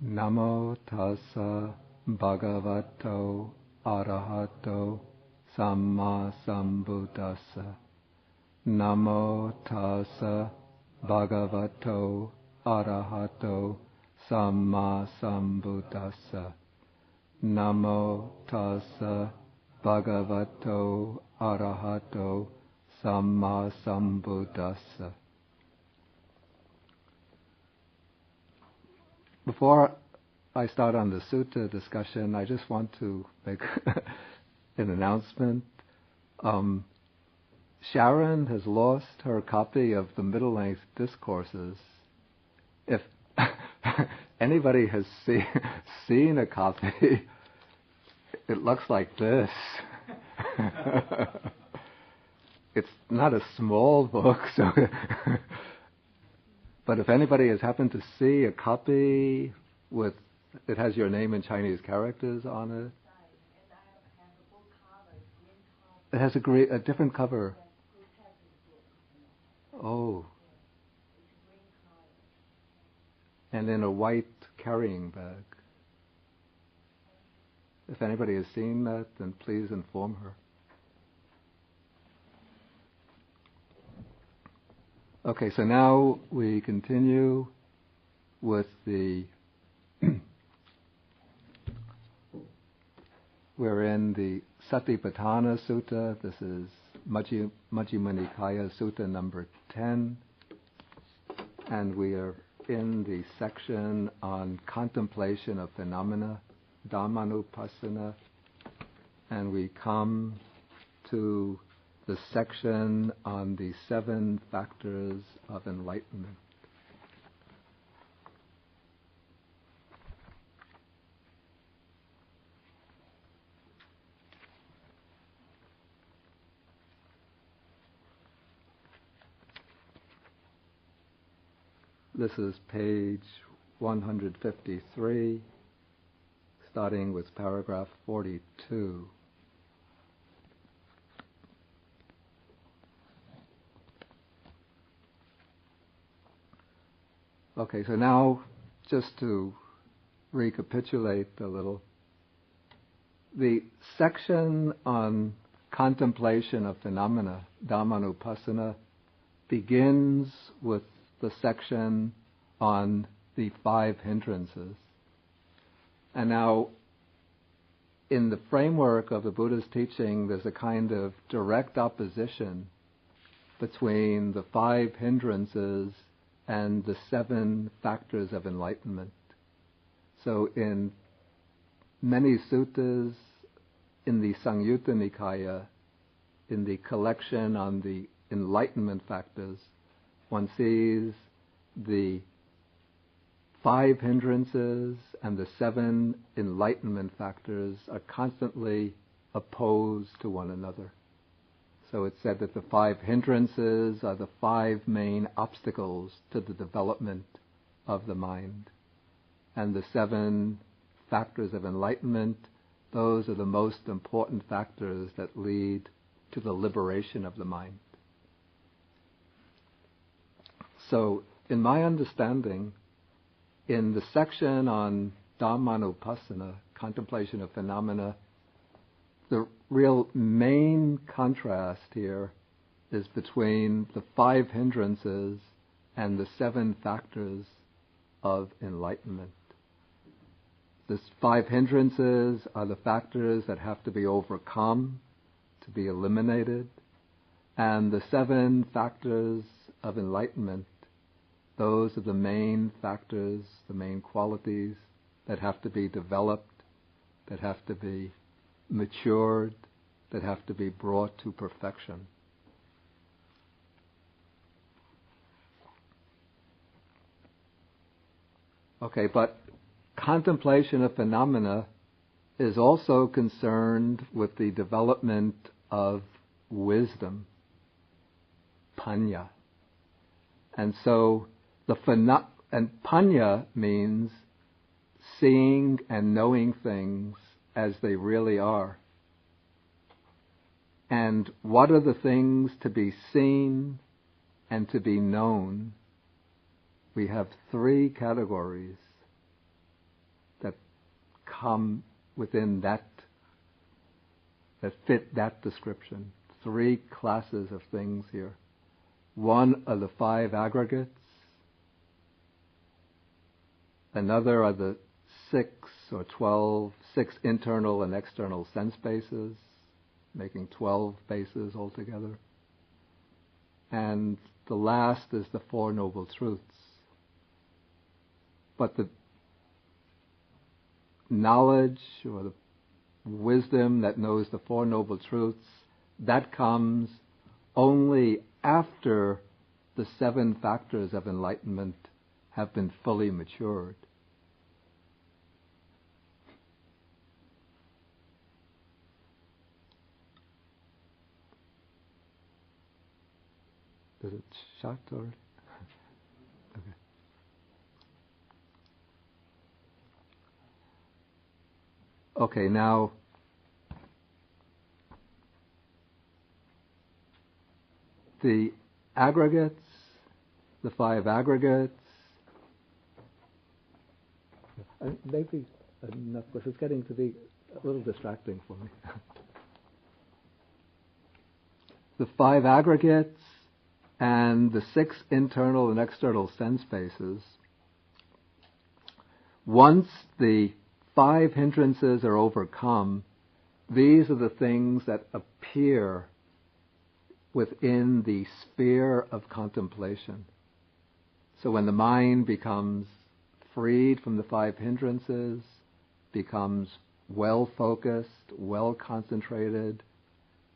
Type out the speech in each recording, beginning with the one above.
Namo tassa bhagavato arahato samma sambuddhassa. Namo tassa bhagavato arahato samma sambuddhassa. Namo tassa bhagavato arahato samma sambuddhassa. Before I start on the sutta discussion, I just want to make an announcement. Sharon has lost her copy of the middle-length discourses. If anybody has seen a copy, it looks like this. It's not a small book, so but if anybody has happened to see a copy with, it has your name in Chinese characters on it. It has a different cover. Oh. And in a white carrying bag. If anybody has seen that, then please inform her. Okay, so now we continue with the we're in the Satipatthana Sutta. This is Majjhima Nikaya Sutta number 10. And we are in the section on contemplation of phenomena, Dhammanupassana. And we come to the section on the 7 factors of enlightenment. This is page 153, starting with paragraph 42. Okay, so now, just to recapitulate a little, the section on contemplation of phenomena, Dhammanupassana, begins with the section on the 5 hindrances. And now, in the framework of the Buddha's teaching, there's a kind of direct opposition between the 5 hindrances and the 7 factors of enlightenment. So in many suttas, in the Samyutta Nikaya, in the collection on the enlightenment factors, one sees the 5 hindrances and the 7 enlightenment factors are constantly opposed to one another. So it's said that the 5 hindrances are the 5 main obstacles to the development of the mind. And the 7 factors of enlightenment, those are the most important factors that lead to the liberation of the mind. So, in my understanding, in the section on Dhammanupassana, contemplation of phenomena, the real main contrast here is between the 5 hindrances and the 7 factors of enlightenment. The 5 hindrances are the factors that have to be overcome, to be eliminated, and the 7 factors of enlightenment, those are the main factors, the main qualities that have to be developed, that have to be matured, that have to be brought to perfection. Okay, but contemplation of phenomena is also concerned with the development of wisdom, panya. And so and panya means seeing and knowing things as they really are. And what are the things to be seen and to be known? We have 3 categories. come within that fit that description. 3 classes of things here. One are the 5 aggregates. Another are the 6 or 12, 6 internal and external sense bases, making 12 bases altogether. And the last is the 4 Noble Truths. But the knowledge or the wisdom that knows the 4 Noble Truths, that comes only after the 7 factors of enlightenment have been fully matured. Is it shut or? Okay. Okay, now the aggregates, the 5 aggregates, maybe enough, because it's getting to be a little distracting for me. The 5 aggregates and the 6 internal and external sense bases, once the 5 hindrances are overcome, these are the things that appear within the sphere of contemplation. So when the mind becomes freed from the 5 hindrances, becomes well-focused, well-concentrated,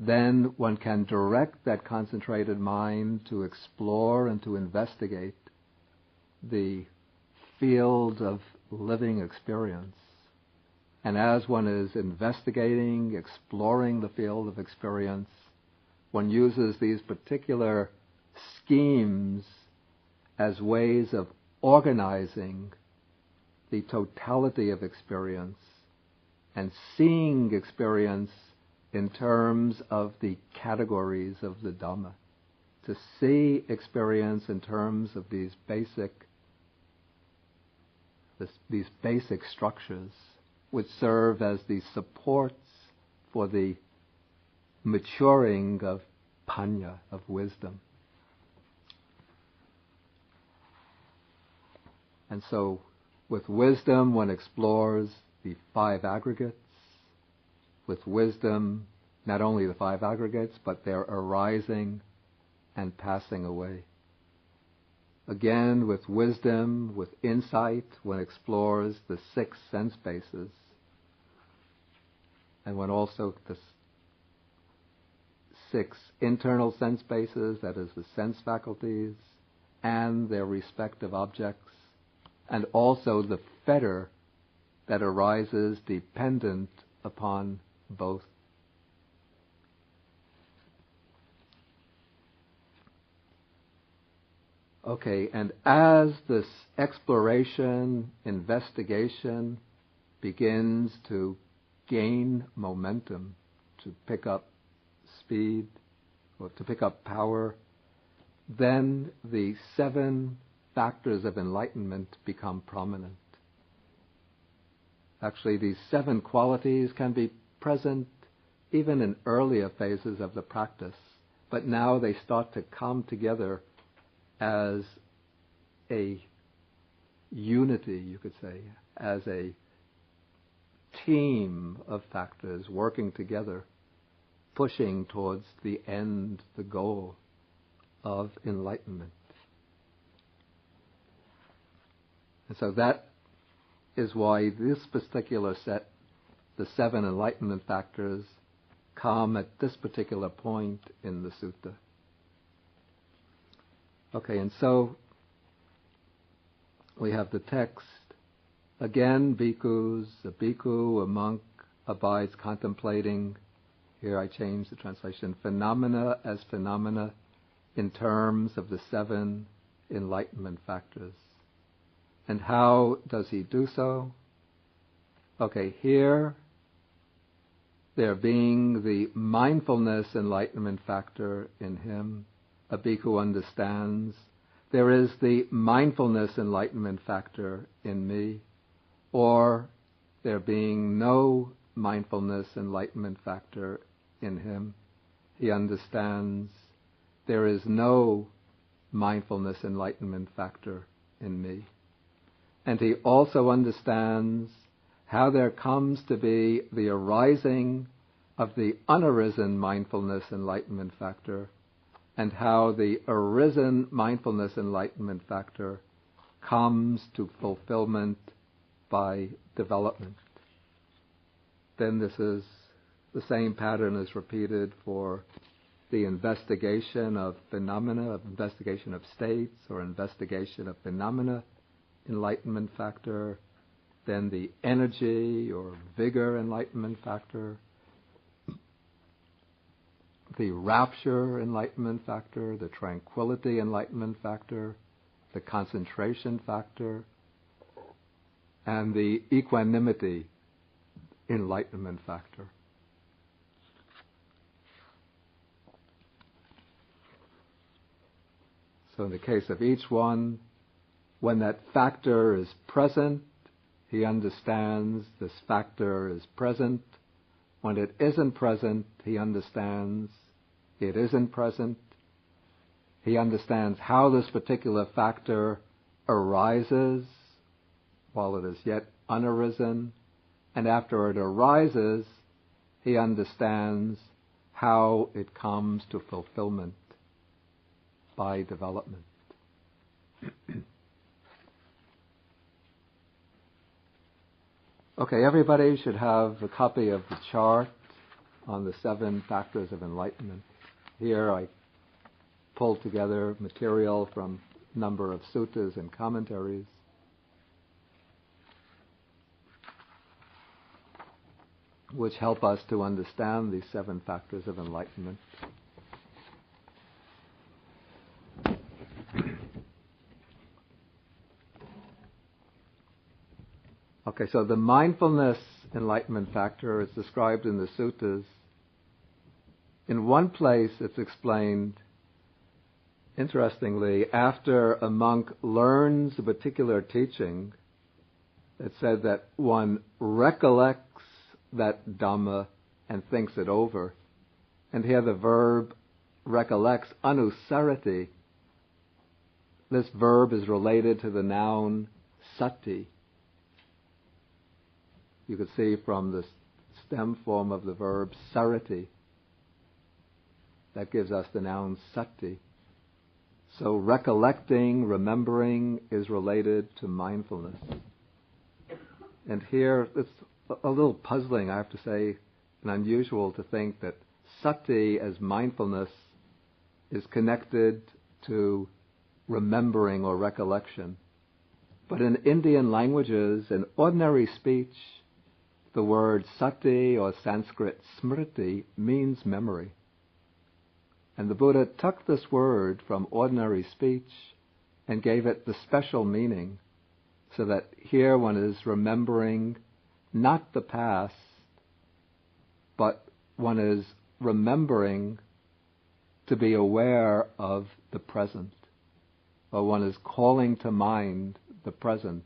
then one can direct that concentrated mind to explore and to investigate the field of living experience. And as one is investigating, exploring the field of experience, one uses these particular schemes as ways of organizing the totality of experience and seeing experience in terms of the categories of the Dhamma. To see experience in terms of these basic structures which serve as the supports for the maturing of panya, of wisdom. And so with wisdom one explores the 5 aggregates. With wisdom, not only the 5 aggregates, but their arising and passing away. Again, with wisdom, with insight, one explores the 6 sense bases. And one also, the 6 internal sense bases, that is the sense faculties, and their respective objects, and also the fetter that arises dependent upon both. Okay, and as this exploration, investigation begins to gain momentum, to pick up speed, or to pick up power, then the 7 factors of enlightenment become prominent. Actually, these 7 qualities can be present even in earlier phases of the practice, but now they start to come together as a unity, you could say, as a team of factors working together, pushing towards the end, the goal of enlightenment. And so that is why this particular set, the 7 enlightenment factors, come at this particular point in the sutta. Okay, and so we have the text. Again, bhikkhus, a bhikkhu, a monk, abides contemplating, here I change the translation, phenomena as phenomena in terms of the 7 enlightenment factors. And how does he do so? Okay, here, there being the mindfulness enlightenment factor in him, a bhikkhu understands. There is the mindfulness enlightenment factor in me, or there being no mindfulness enlightenment factor in him. He understands there is no mindfulness enlightenment factor in me. And he also understands how there comes to be the arising of the unarisen mindfulness enlightenment factor, and how the arisen mindfulness enlightenment factor comes to fulfillment by development. Then this is the same pattern is repeated for the investigation of phenomena, investigation of states, or investigation of phenomena enlightenment factor, then the energy or vigor enlightenment factor, the rapture enlightenment factor, the tranquility enlightenment factor, the concentration factor, and the equanimity enlightenment factor. So in the case of each one, when that factor is present, he understands this factor is present. When it isn't present, he understands it isn't present. He understands how this particular factor arises while it is yet unarisen. And after it arises, he understands how it comes to fulfillment by development. Okay, everybody should have a copy of the chart on the 7 factors of enlightenment. Here I pulled together material from a number of suttas and commentaries. Which help us to understand these 7 factors of enlightenment. Okay, so the mindfulness enlightenment factor is described in the suttas. In one place it's explained, interestingly, after a monk learns a particular teaching, it said that one recollects that Dhamma and thinks it over. And here the verb recollects, anusarati. This verb is related to the noun sati. You could see from the stem form of the verb sarati. That gives us the noun sati. So recollecting, remembering is related to mindfulness. And here it's a little puzzling, I have to say, and unusual to think that sati as mindfulness is connected to remembering or recollection. But in Indian languages, in ordinary speech, the word sati or Sanskrit smriti means memory. And the Buddha took this word from ordinary speech and gave it the special meaning, so that here one is remembering not the past, but one is remembering to be aware of the present. Or one is calling to mind the present,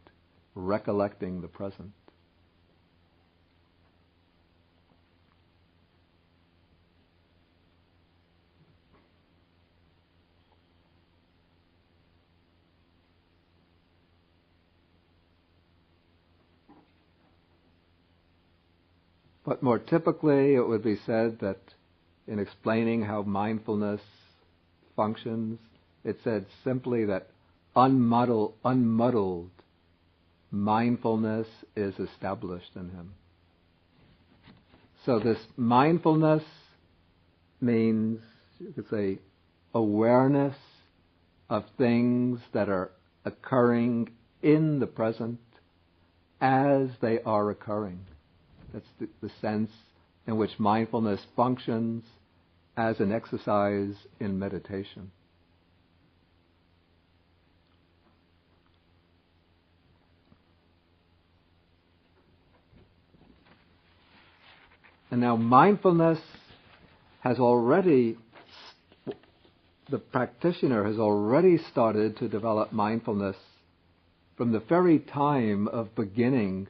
recollecting the present. But more typically, it would be said that in explaining how mindfulness functions, it said simply that unmuddled mindfulness is established in him. So this mindfulness means, you could say, awareness of things that are occurring in the present as they are occurring. That's the sense in which mindfulness functions as an exercise in meditation. And now mindfulness has already, the practitioner has already started to develop mindfulness from the very time of beginning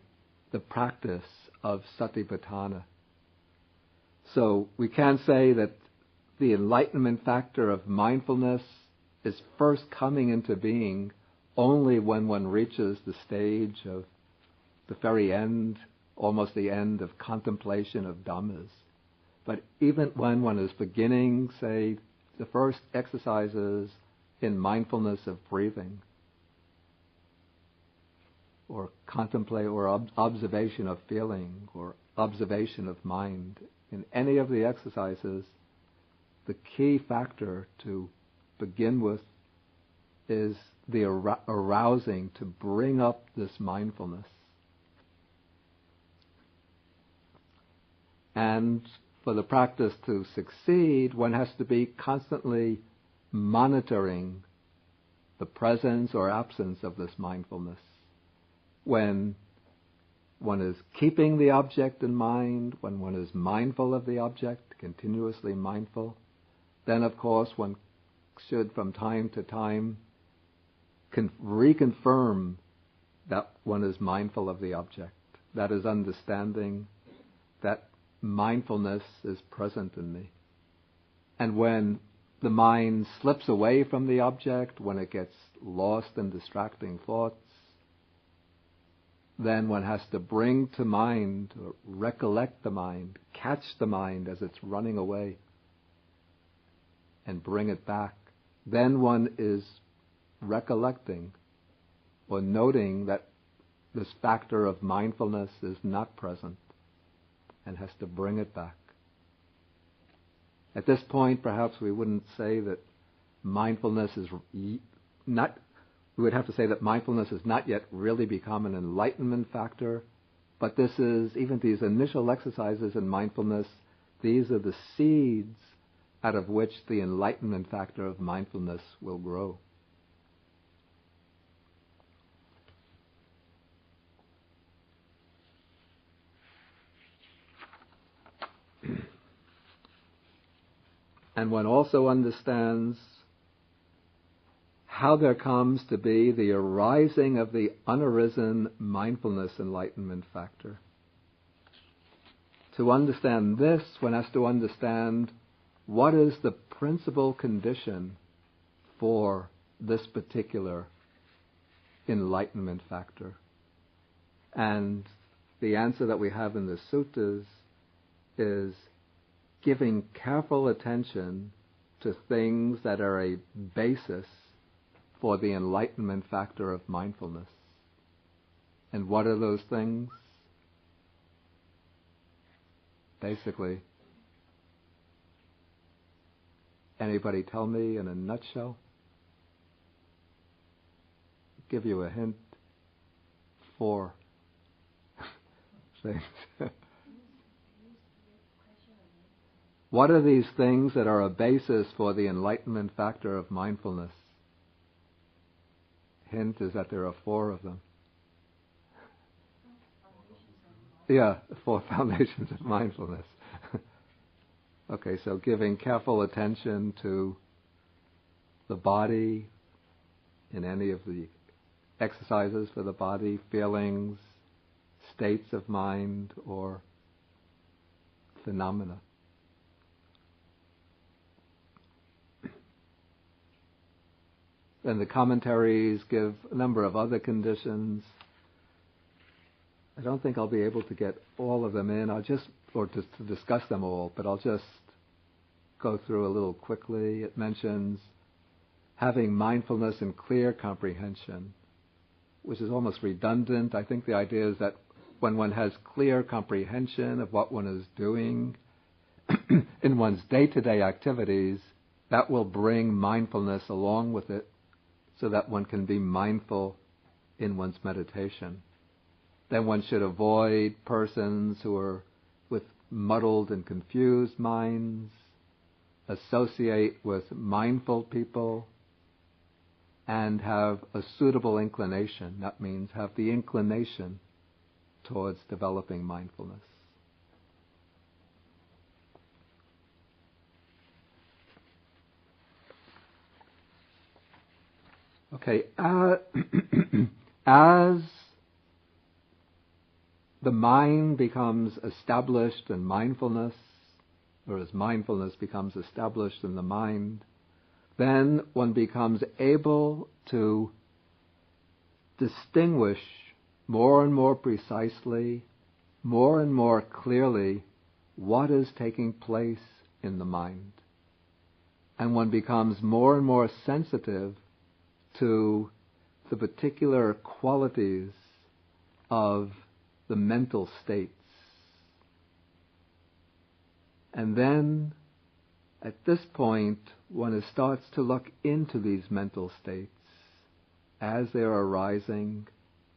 the practice of Satipatthana. So we can say that the enlightenment factor of mindfulness is first coming into being only when one reaches the stage of the very end, almost the end of contemplation of Dhammas. But even when one is beginning, say, the first exercises in mindfulness of breathing, or observation of feeling, or observation of mind, in any of the exercises, the key factor to begin with is the arousing to bring up this mindfulness. And for the practice to succeed, one has to be constantly monitoring the presence or absence of this mindfulness. When one is keeping the object in mind, when one is mindful of the object, continuously mindful, then of course one should from time to time reconfirm that one is mindful of the object. That is understanding that mindfulness is present in me. And when the mind slips away from the object, when it gets lost in distracting thoughts, then one has to bring to mind, or recollect the mind, catch the mind as it's running away, and bring it back. Then one is recollecting or noting that this factor of mindfulness is not present and has to bring it back. At this point, perhaps we wouldn't say that mindfulness is not, we would have to say that mindfulness has not yet really become an enlightenment factor, but this is, even these initial exercises in mindfulness, these are the seeds out of which the enlightenment factor of mindfulness will grow. And one also understands how there comes to be the arising of the unarisen mindfulness enlightenment factor. To understand this, one has to understand what is the principal condition for this particular enlightenment factor. And the answer that we have in the suttas is giving careful attention to things that are a basis for the enlightenment factor of mindfulness. And what are those things? Basically, anybody tell me in a nutshell? Give you a hint. 4 things. What are these things that are a basis for the enlightenment factor of mindfulness? Hint is that there are 4 of them. Yeah, 4 foundations of mindfulness. Okay, so giving careful attention to the body in any of the exercises for the body, feelings, states of mind, or phenomena. And the commentaries give a number of other conditions. I don't think I'll be able to get all of them in. To discuss them all, but I'll just go through a little quickly. It mentions having mindfulness and clear comprehension, which is almost redundant. I think the idea is that when one has clear comprehension of what one is doing in one's day-to-day activities, that will bring mindfulness along with it, so that one can be mindful in one's meditation. Then one should avoid persons who are with muddled and confused minds, associate with mindful people, and have a suitable inclination. That means have the inclination towards developing mindfulness. Okay, as the mind becomes established in mindfulness, or as mindfulness becomes established in the mind, then one becomes able to distinguish more and more precisely, more and more clearly what is taking place in the mind. And one becomes more and more sensitive to the particular qualities of the mental states. And then, at this point, one starts to look into these mental states as they're arising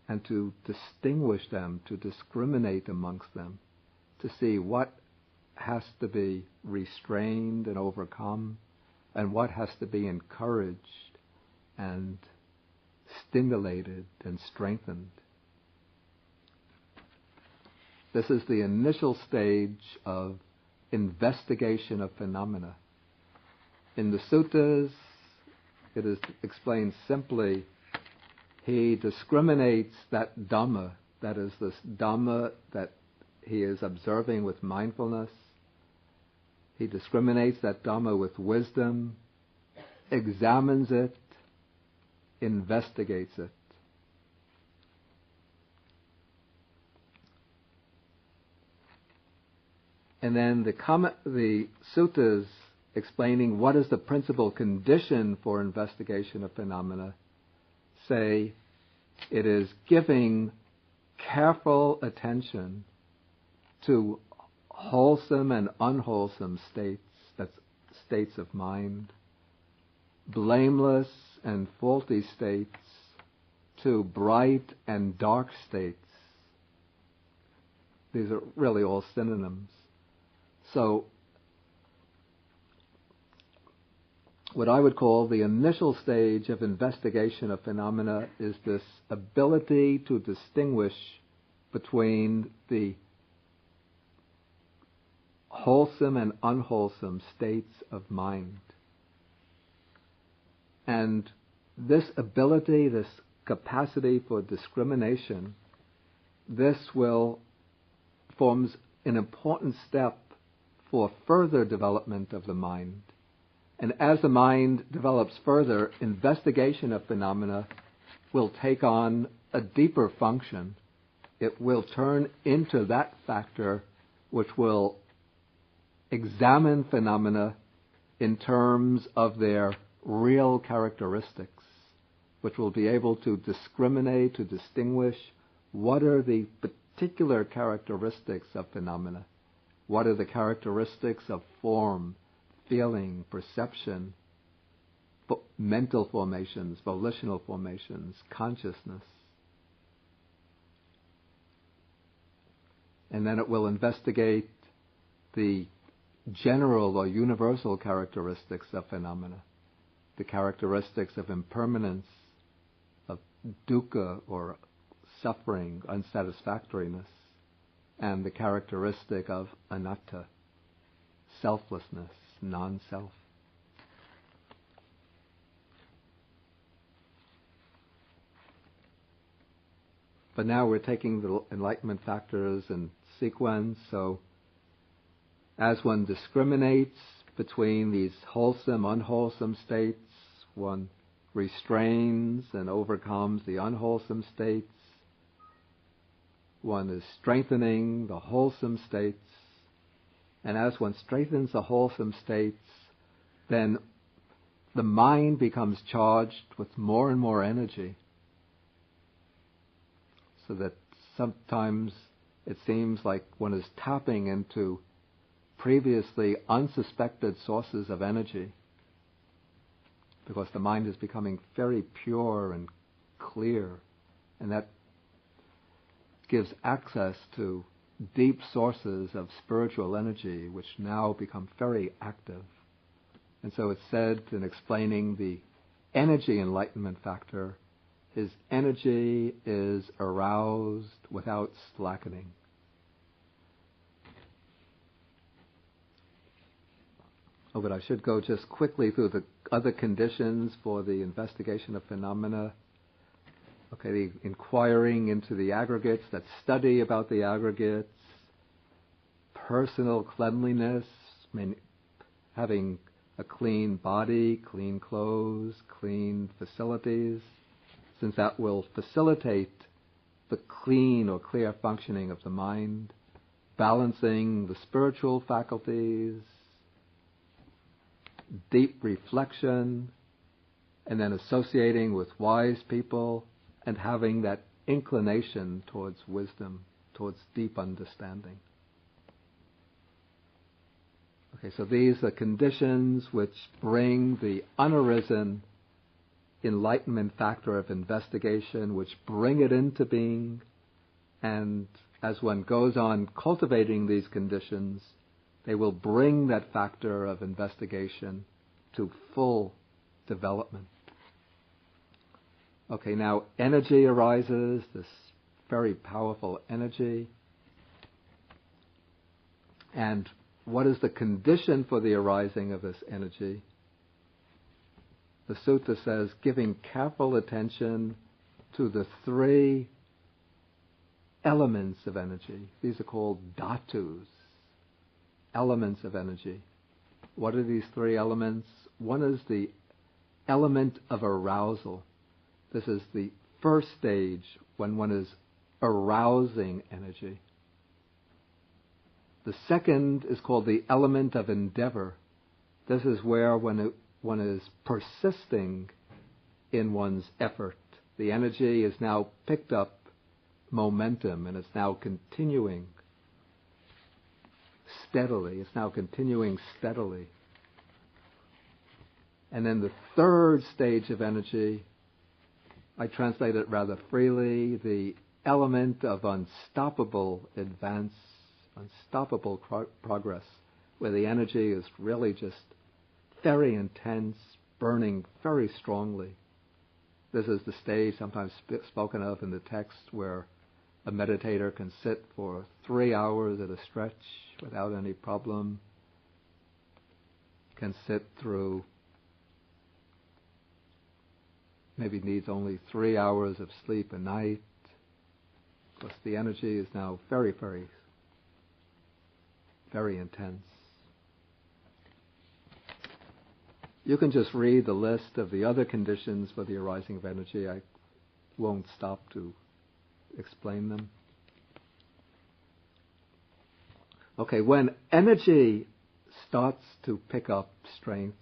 and to distinguish them, to discriminate amongst them, to see what has to be restrained and overcome and what has to be encouraged and stimulated and strengthened. This is the initial stage of investigation of phenomena. In the suttas, it is explained simply. He discriminates that Dhamma, that is this Dhamma that he is observing with mindfulness. He discriminates that Dhamma with wisdom, examines it, investigates it. And then the suttas explaining what is the principal condition for investigation of phenomena say it is giving careful attention to wholesome and unwholesome states, that's states of mind, blameless and faulty states, to bright and dark states. These are really all synonyms. So, what I would call the initial stage of investigation of phenomena is this ability to distinguish between the wholesome and unwholesome states of mind. And this ability, this capacity for discrimination, this forms an important step for further development of the mind. And as the mind develops further, investigation of phenomena will take on a deeper function. It will turn into that factor which will examine phenomena in terms of their real characteristics, which will be able to discriminate, to distinguish what are the particular characteristics of phenomena. What are the characteristics of form, feeling, perception, mental formations, volitional formations, consciousness. And then it will investigate the general or universal characteristics of phenomena, the characteristics of impermanence, of dukkha or suffering, unsatisfactoriness, and the characteristic of anatta, selflessness, non-self. But now we're taking the enlightenment factors in sequence, so as one discriminates between these wholesome, unwholesome states, one restrains and overcomes the unwholesome states. One is strengthening the wholesome states. And as one strengthens the wholesome states, then the mind becomes charged with more and more energy. So that sometimes it seems like one is tapping into previously unsuspected sources of energy, because the mind is becoming very pure and clear, and that gives access to deep sources of spiritual energy which now become very active. And so it's said in explaining the energy enlightenment factor, his energy is aroused without slackening. Oh, but I should go just quickly through the other conditions for the investigation of phenomena. Okay, the inquiring into the aggregates, that study about the aggregates, personal cleanliness, having a clean body, clean clothes, clean facilities, since that will facilitate the clean or clear functioning of the mind, balancing the spiritual faculties, deep reflection, and then associating with wise people and having that inclination towards wisdom, towards deep understanding. Okay, so these are conditions which bring the unarisen enlightenment factor of investigation, which bring it into being, and as one goes on cultivating these conditions, they will bring that factor of investigation to full development. Okay, now energy arises, this very powerful energy. And what is the condition for the arising of this energy? The sutta says, giving careful attention to the three elements of energy. These are called dhatus, elements of energy. What are these three elements? One is the element of arousal. This is the first stage when one is arousing energy. The second is called the element of endeavor. This is where one is persisting in one's effort. The energy is now picked up momentum and it's now continuing steadily. And then the third stage of energy, I translate it rather freely, the element of unstoppable advance, unstoppable progress, where the energy is really just very intense, burning very strongly. This is the stage sometimes spoken of in the text where a meditator can sit for 3 hours at a stretch without any problem, can sit through, maybe needs only 3 hours of sleep a night, because the energy is now very, very, very intense. You can just read the list of the other conditions for the arising of energy. I won't stop to explain them. Okay, when energy starts to pick up strength,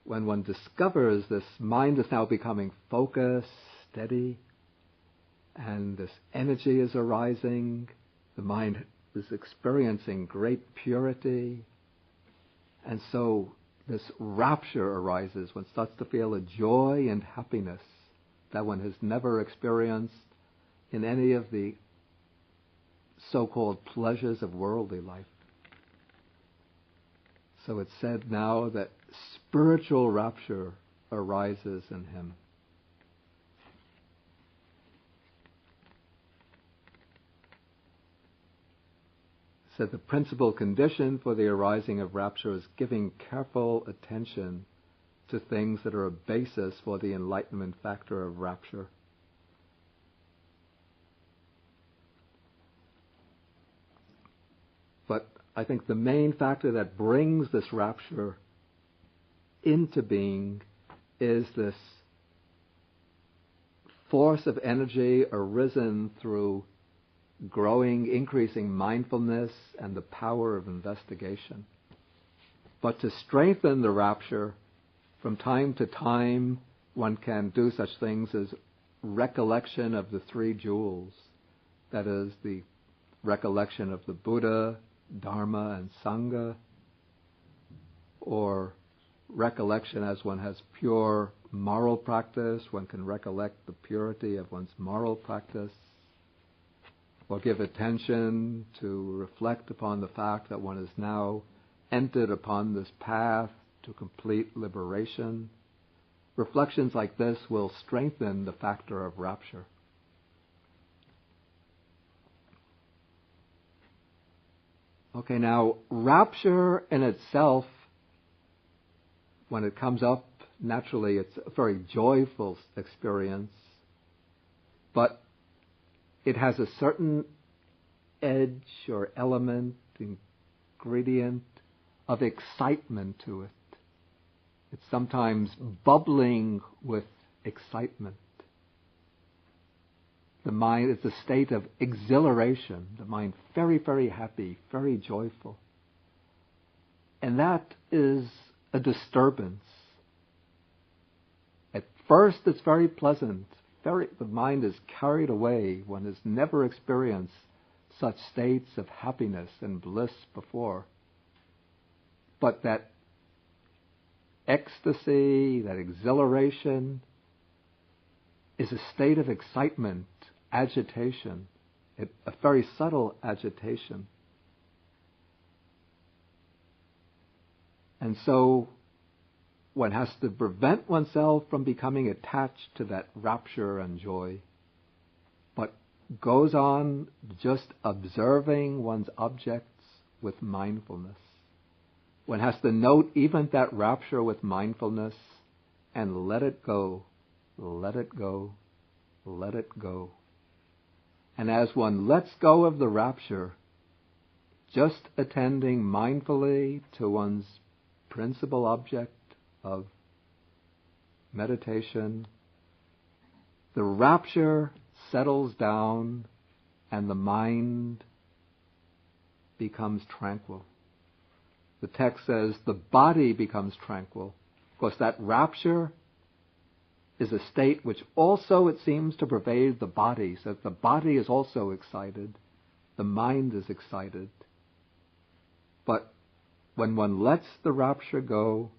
when one discovers this mind is now becoming focused, steady, and this energy is arising, the mind is experiencing great purity, and so this rapture arises. One starts to feel a joy and happiness that one has never experienced in any of the so-called pleasures of worldly life. So it's said now that spiritual rapture arises in him. So the principal condition for the arising of rapture is giving careful attention to things that are a basis for the enlightenment factor of rapture. But I think the main factor that brings this rapture into being is this force of energy arisen through growing, increasing mindfulness and the power of investigation. But to strengthen the rapture, from time to time, one can do such things as recollection of the three jewels. That is, the recollection of the Buddha, Dharma, and Sangha, or recollection as one has pure moral practice, one can recollect the purity of one's moral practice, or give attention to reflect upon the fact that one has now entered upon this path to complete liberation. Reflections like this will strengthen the factor of rapture. Okay, now rapture in itself, when it comes up, naturally it's a very joyful experience. but it has a certain edge or element, ingredient of excitement to it. It's sometimes bubbling with excitement. The mind is a state of exhilaration, the mind very, very happy, very joyful. And that is a disturbance. At first it's very pleasant. The mind is carried away. One has never experienced such states of happiness and bliss before. But that ecstasy, that exhilaration, is a state of excitement, agitation, a very subtle agitation. And so one has to prevent oneself from becoming attached to that rapture and joy, but goes on just observing one's objects with mindfulness. One has to note even that rapture with mindfulness and let it go, let it go, let it go. And as one lets go of the rapture, just attending mindfully to one's principal object of meditation, the rapture settles down and the mind becomes tranquil. The text says the body becomes tranquil. Of course, that rapture is a state which also, it seems, to pervade the body, so that the body is also excited, the mind is excited. But when one lets the rapture go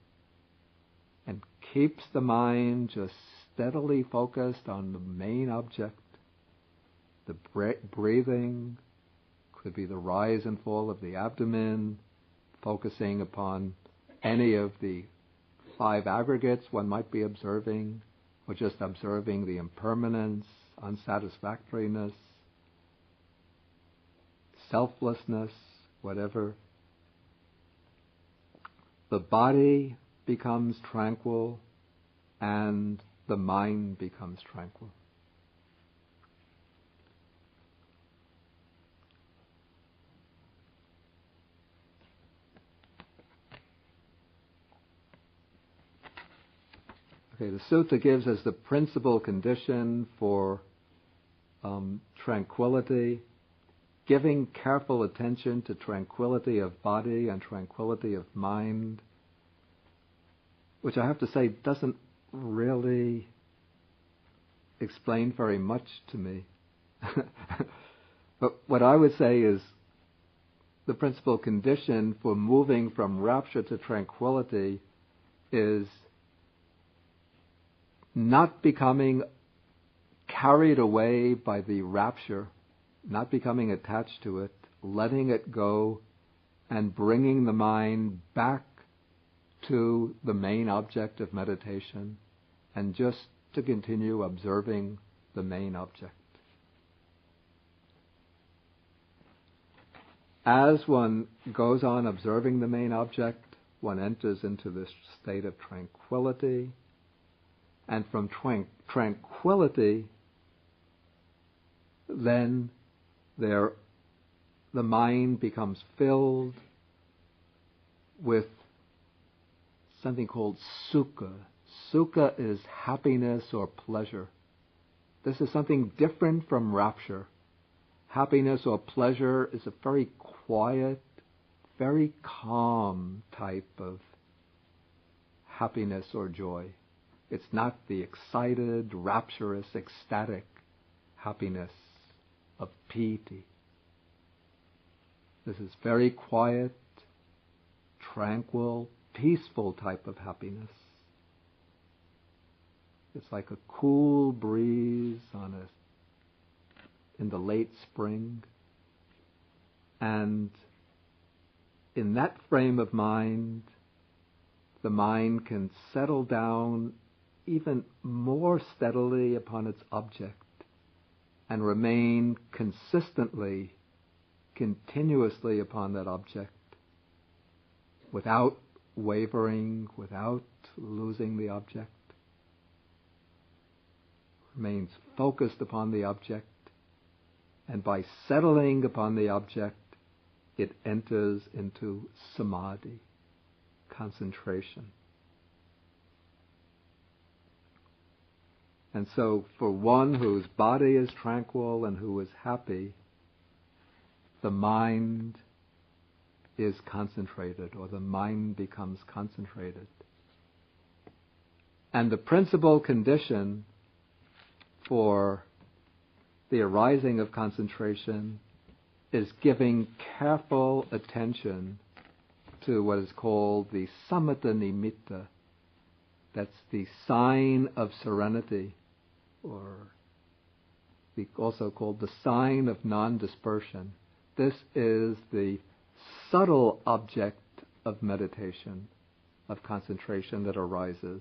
and keeps the mind just steadily focused on the main object, the breathing, could be the rise and fall of the abdomen, focusing upon any of the 5 aggregates one might be observing, or just observing the impermanence, unsatisfactoriness, selflessness, whatever. The body becomes tranquil and the mind becomes tranquil. Okay, the sutta gives us the principal condition for tranquility, giving careful attention to tranquility of body and tranquility of mind, which I have to say doesn't really explain very much to me. But what I would say is the principal condition for moving from rapture to tranquility is not becoming carried away by the rapture, not becoming attached to it, letting it go, and bringing the mind back to the main object of meditation, and just to continue observing the main object. As one goes on observing the main object, one enters into this state of tranquility, and from tranquility, then the mind becomes filled with something called Suka. Suka is happiness or pleasure. This is something different from rapture. Happiness or pleasure is a very quiet, very calm type of happiness or joy. It's not the excited, rapturous, ecstatic happiness of piti. This is very quiet, tranquil, peaceful type of happiness. It's like a cool breeze in the late spring. And in that frame of mind, the mind can settle down even more steadily upon its object and remain consistently, continuously upon that object without wavering, without losing the object. remains focused upon the object, and by settling upon the object, it enters into samadhi, concentration. And so for one whose body is tranquil and who is happy, the mind is concentrated, or the mind becomes concentrated. And the principal condition for the arising of concentration is giving careful attention to what is called the samatha nimitta. That's the sign of serenity, or also called the sign of non-dispersion. This is the subtle object of meditation, of concentration that arises.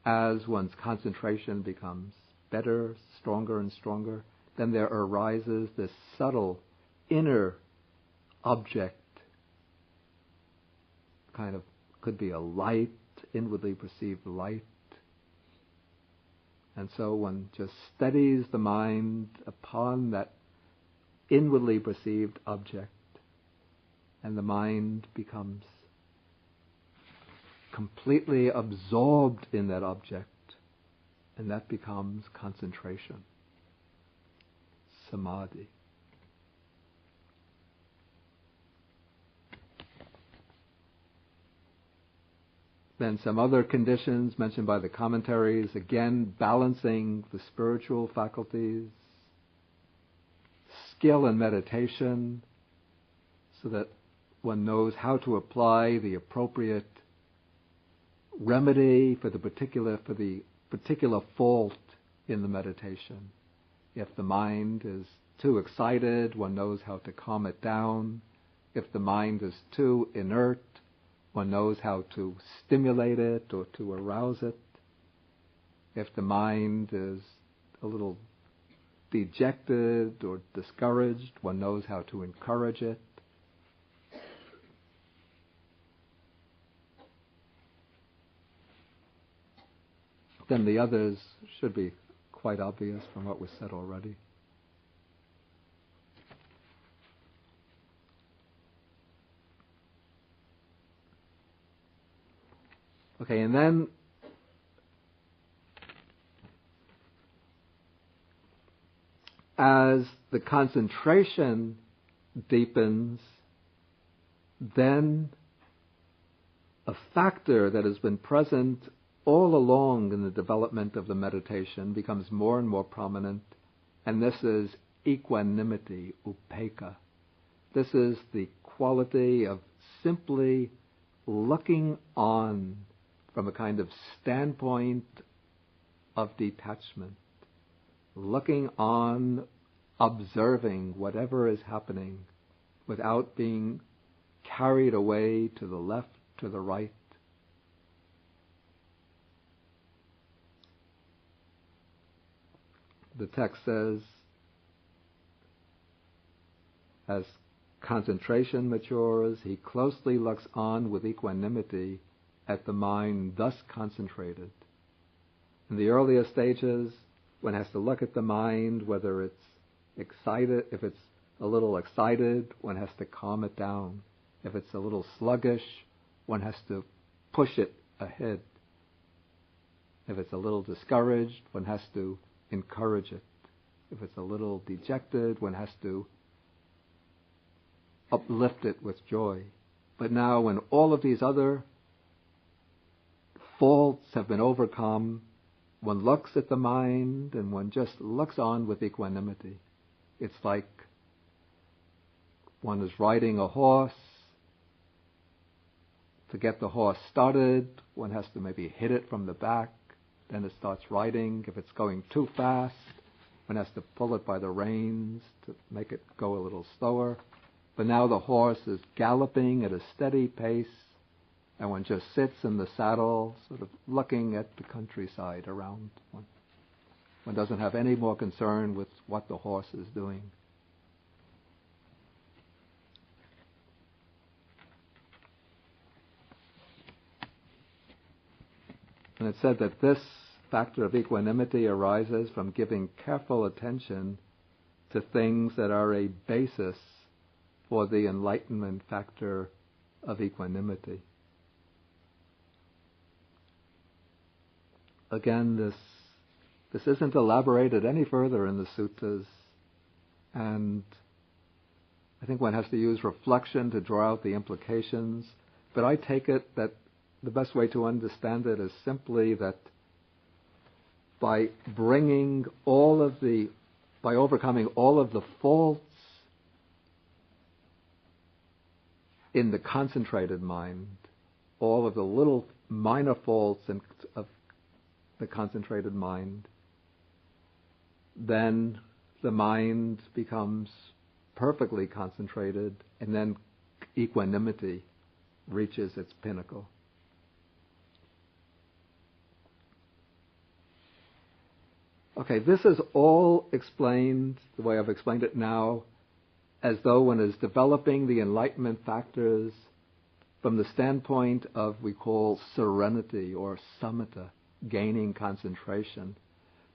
As one's concentration becomes better, stronger and stronger, then there arises this subtle inner object, kind of, could be a light, inwardly perceived light. And so one just steadies the mind upon that inwardly perceived object, and the mind becomes completely absorbed in that object, and that becomes concentration, samadhi. Then some other conditions mentioned by the commentaries, again balancing the spiritual faculties, skill in meditation, so that one knows how to apply the appropriate remedy for the particular fault in the meditation. If the mind is too excited, one knows how to calm it down. If the mind is too inert, one knows how to stimulate it or to arouse it. If the mind is a little dejected or discouraged, one knows how to encourage it. Then the others should be quite obvious from what was said already. Okay, and then as the concentration deepens, then a factor that has been present all along in the development of the meditation becomes more and more prominent, and this is equanimity, upekkha. This is the quality of simply looking on from a kind of standpoint of detachment, looking on, observing whatever is happening without being carried away to the left, to the right. The text says, as concentration matures, he closely looks on with equanimity at the mind thus concentrated. In the earlier stages, one has to look at the mind, whether it's excited. If it's a little excited, one has to calm it down. If it's a little sluggish, one has to push it ahead. If it's a little discouraged, one has to encourage it. If it's a little dejected, one has to uplift it with joy. But now when all of these other faults have been overcome, one looks at the mind and one just looks on with equanimity. It's like one is riding a horse. To get the horse started, one has to maybe hit it from the back, then it starts riding. If it's going too fast, one has to pull it by the reins to make it go a little slower. But now the horse is galloping at a steady pace, and one just sits in the saddle, sort of looking at the countryside around one. One doesn't have any more concern with what the horse is doing. And it said that this factor of equanimity arises from giving careful attention to things that are a basis for the enlightenment factor of equanimity. Again, this isn't elaborated any further in the suttas, and I think one has to use reflection to draw out the implications, but I take it that the best way to understand it is simply that by overcoming all of the faults in the concentrated mind, all of the little minor faults of the concentrated mind, then the mind becomes perfectly concentrated, and then equanimity reaches its pinnacle. Okay, this is all explained, the way I've explained it now, as though one is developing the enlightenment factors from the standpoint of, we call, serenity or samatha, gaining concentration.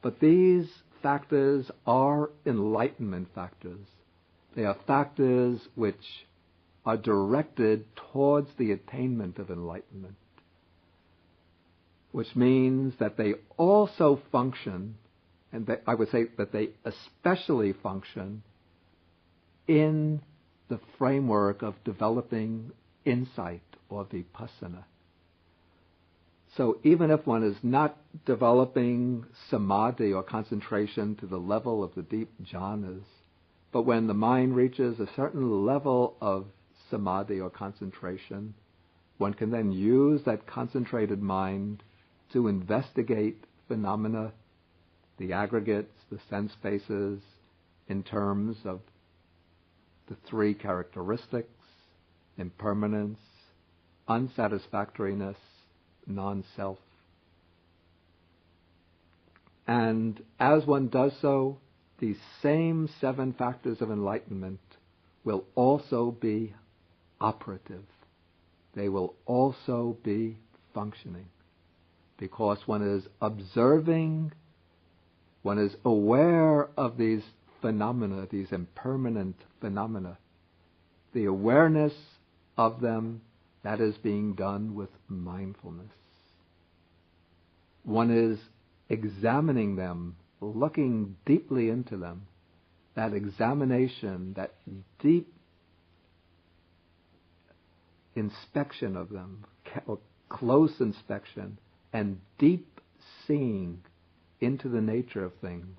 But these factors are enlightenment factors. They are factors which are directed towards the attainment of enlightenment, which means that they also function, and I would say that they especially function in the framework of developing insight or vipassana. So even if one is not developing samadhi or concentration to the level of the deep jhanas, but when the mind reaches a certain level of samadhi or concentration, one can then use that concentrated mind to investigate phenomena, the aggregates, the sense spaces, in terms of the three characteristics: impermanence, unsatisfactoriness, non-self. And as one does so, these same 7 factors of enlightenment will also be operative. They will also be functioning, because one is observing, one is aware of these phenomena, these impermanent phenomena. The awareness of them, that is being done with mindfulness. One is examining them, looking deeply into them. That examination, that deep inspection of them, close inspection, and deep seeing into the nature of things,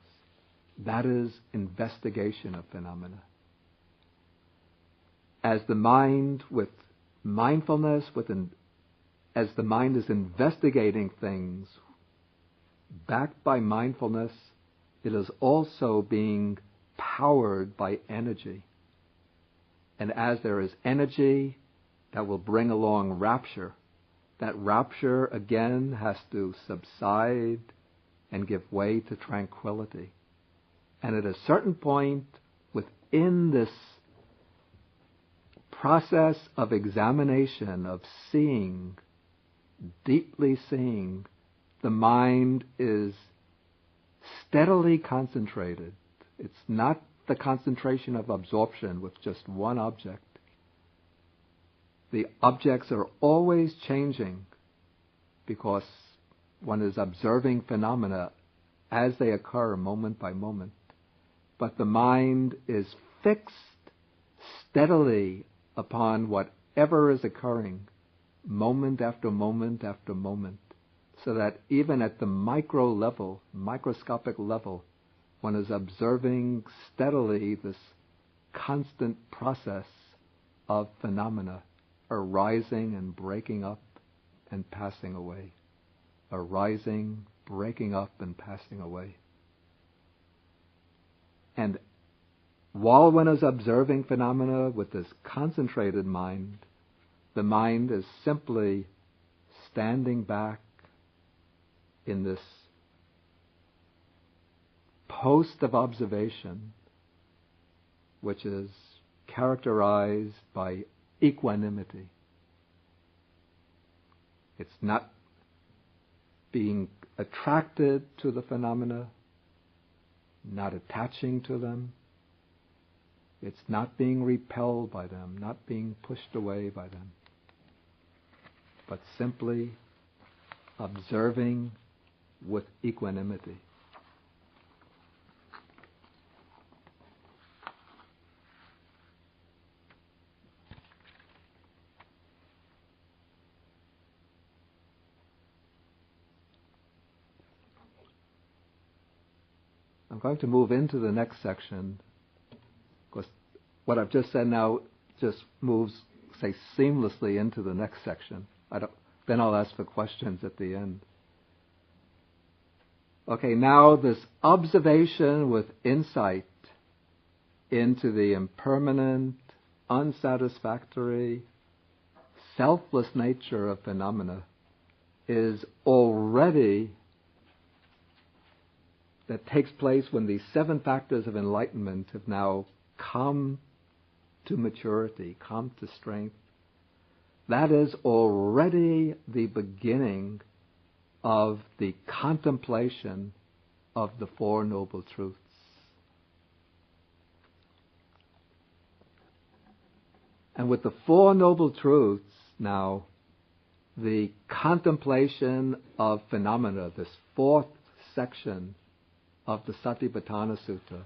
that is investigation of phenomena. As the mind with mindfulness, as the mind is investigating things backed by mindfulness, it is also being powered by energy. And as there is energy, that will bring along rapture. That rapture, again, has to subside and give way to tranquility. And at a certain point within this process of examination, of seeing, deeply seeing, the mind is steadily concentrated. It's not the concentration of absorption with just one object. The objects are always changing because one is observing phenomena as they occur moment by moment. But the mind is fixed steadily upon whatever is occurring, moment after moment after moment, so that even at the micro level, microscopic level, one is observing steadily this constant process of phenomena arising and breaking up and passing away. Arising, breaking up, and passing away. And while one is observing phenomena with this concentrated mind, the mind is simply standing back in this post of observation, which is characterized by equanimity. It's not being attracted to the phenomena, not attaching to them. It's not being repelled by them, not being pushed away by them, but simply observing with equanimity. I'm going to move into the next section, because what I've just said now just moves, say, seamlessly into the next section. Then I'll ask for questions at the end. Okay, now this observation with insight into the impermanent, unsatisfactory, selfless nature of phenomena is already that takes place when these 7 factors of enlightenment have now come to maturity, come to strength. That is already the beginning of the contemplation of the Four Noble Truths. And with the Four Noble Truths now, the contemplation of phenomena, this 4th section of the Satipatthana Sutta,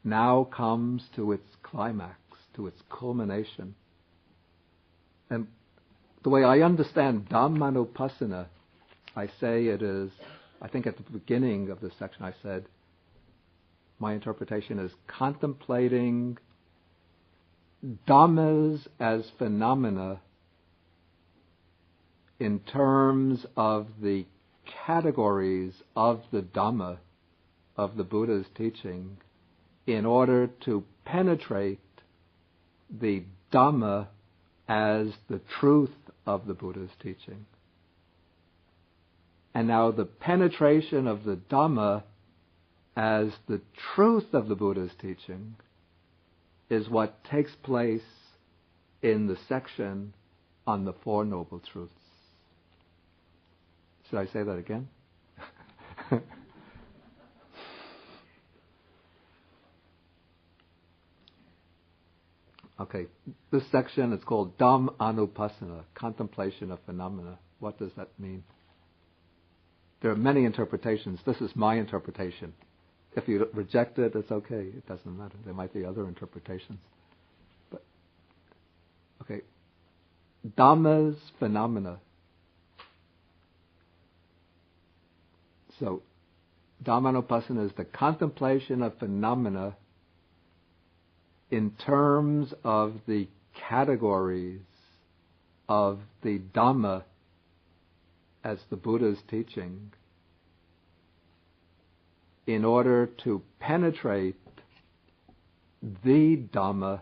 now comes to its climax, to its culmination. And the way I understand Dhammanupassana, I say it is, I think at the beginning of this section I said, my interpretation is contemplating Dhammas as phenomena in terms of the categories of the Dhamma, of the Buddha's teaching, in order to penetrate the Dhamma as the truth of the Buddha's teaching. And now the penetration of the Dhamma as the truth of the Buddha's teaching is what takes place in the section on the Four Noble Truths. Should I say that again? Okay, this section is called Dhammanupassana, contemplation of phenomena. What does that mean? There are many interpretations. This is my interpretation. If you reject it, it's okay. It doesn't matter. There might be other interpretations. But okay, Dhamma's phenomena. So, Dhammanupassana is the contemplation of phenomena in terms of the categories of the Dhamma as the Buddha's teaching, in order to penetrate the Dhamma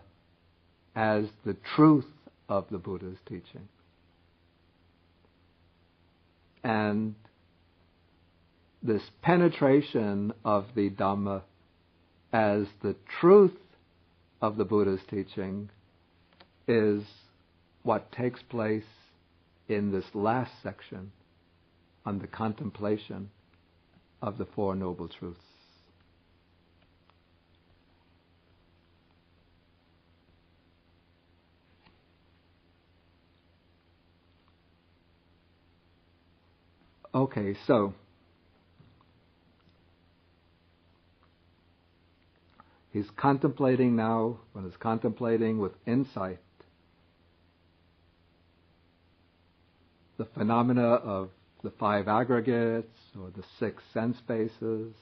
as the truth of the Buddha's teaching. And this penetration of the Dhamma as the truth of the Buddha's teaching is what takes place in this last section on the contemplation of the Four Noble Truths. Okay, so he's contemplating now, when he's contemplating with insight, the phenomena of the 5 aggregates or the 6 sense bases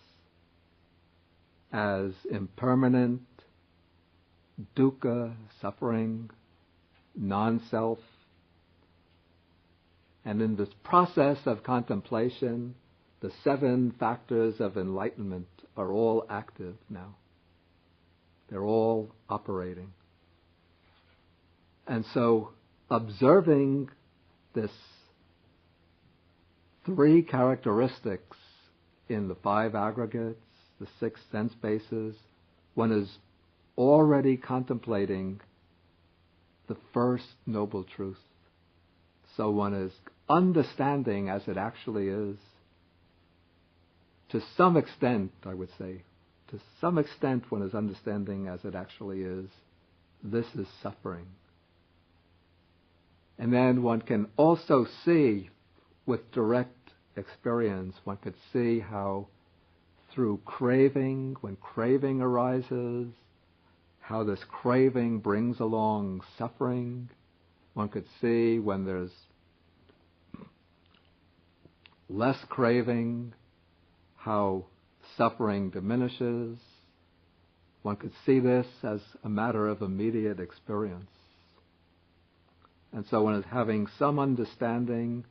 as impermanent, dukkha, suffering, non-self. And in this process of contemplation, the 7 factors of enlightenment are all active now. They're all operating. And so, observing this 3 characteristics in the 5 aggregates, the 6 sense bases, one is already contemplating the first noble truth. So one is understanding as it actually is to some extent, I would say, to some extent one is understanding as it actually is, this is suffering. And then one can also see, with direct experience, one could see how through craving, when craving arises, how this craving brings along suffering. One could see when there's less craving, how suffering diminishes. One could see this as a matter of immediate experience. And so one is having some understanding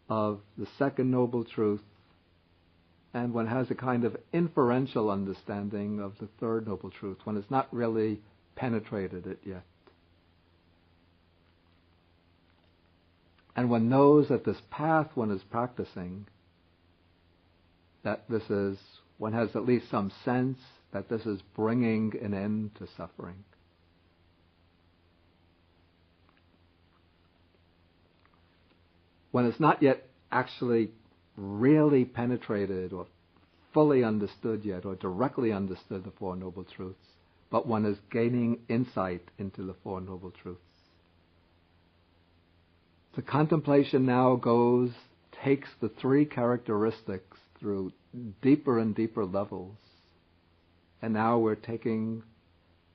of the second noble truth, and one has a kind of inferential understanding of the third noble truth. One has not really penetrated it yet. And one knows that this path one is practicing, that this is, one has at least some sense that this is bringing an end to suffering. One has not yet actually really penetrated or fully understood yet or directly understood the Four Noble Truths, but one is gaining insight into the Four Noble Truths. The contemplation now takes the three characteristics through deeper and deeper levels. And now we're taking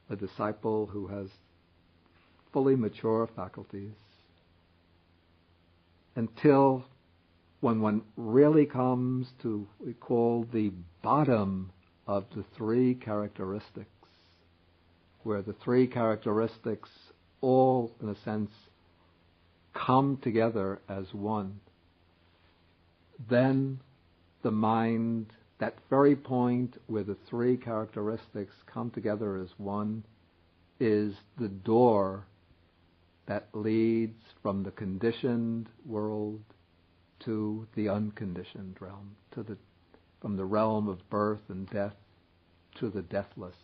a disciple who has fully mature faculties until when one really comes to what we call the bottom of the three characteristics, where the three characteristics all, in a sense, come together as one, then the mind, that very point where the three characteristics come together as one, is the door that leads from the conditioned world to the unconditioned realm, from the realm of birth and death to the deathless,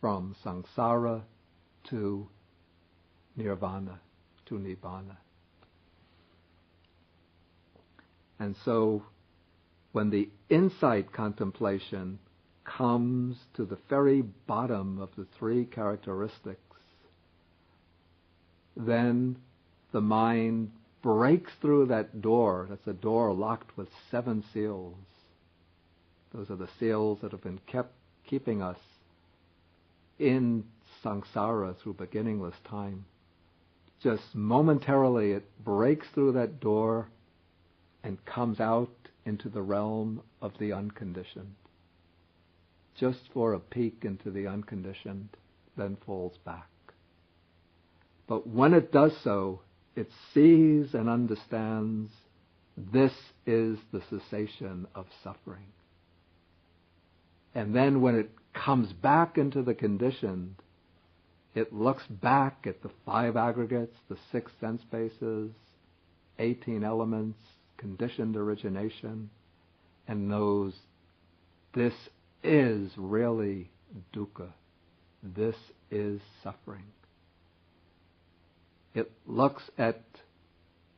from samsara to nirvana, to nibbana. And so when the insight contemplation comes to the very bottom of the three characteristics, then the mind breaks through that door. That's a door locked with 7 seals. Those are the seals that have been keeping us in samsara through beginningless time. Just momentarily it breaks through that door and comes out into the realm of the unconditioned. Just for a peek into the unconditioned, then falls back. But when it does so, it sees and understands this is the cessation of suffering. And then when it comes back into the conditioned, it looks back at the 5 aggregates, the 6 sense bases, 18 elements, conditioned origination, and knows this is really dukkha. This is suffering. It looks at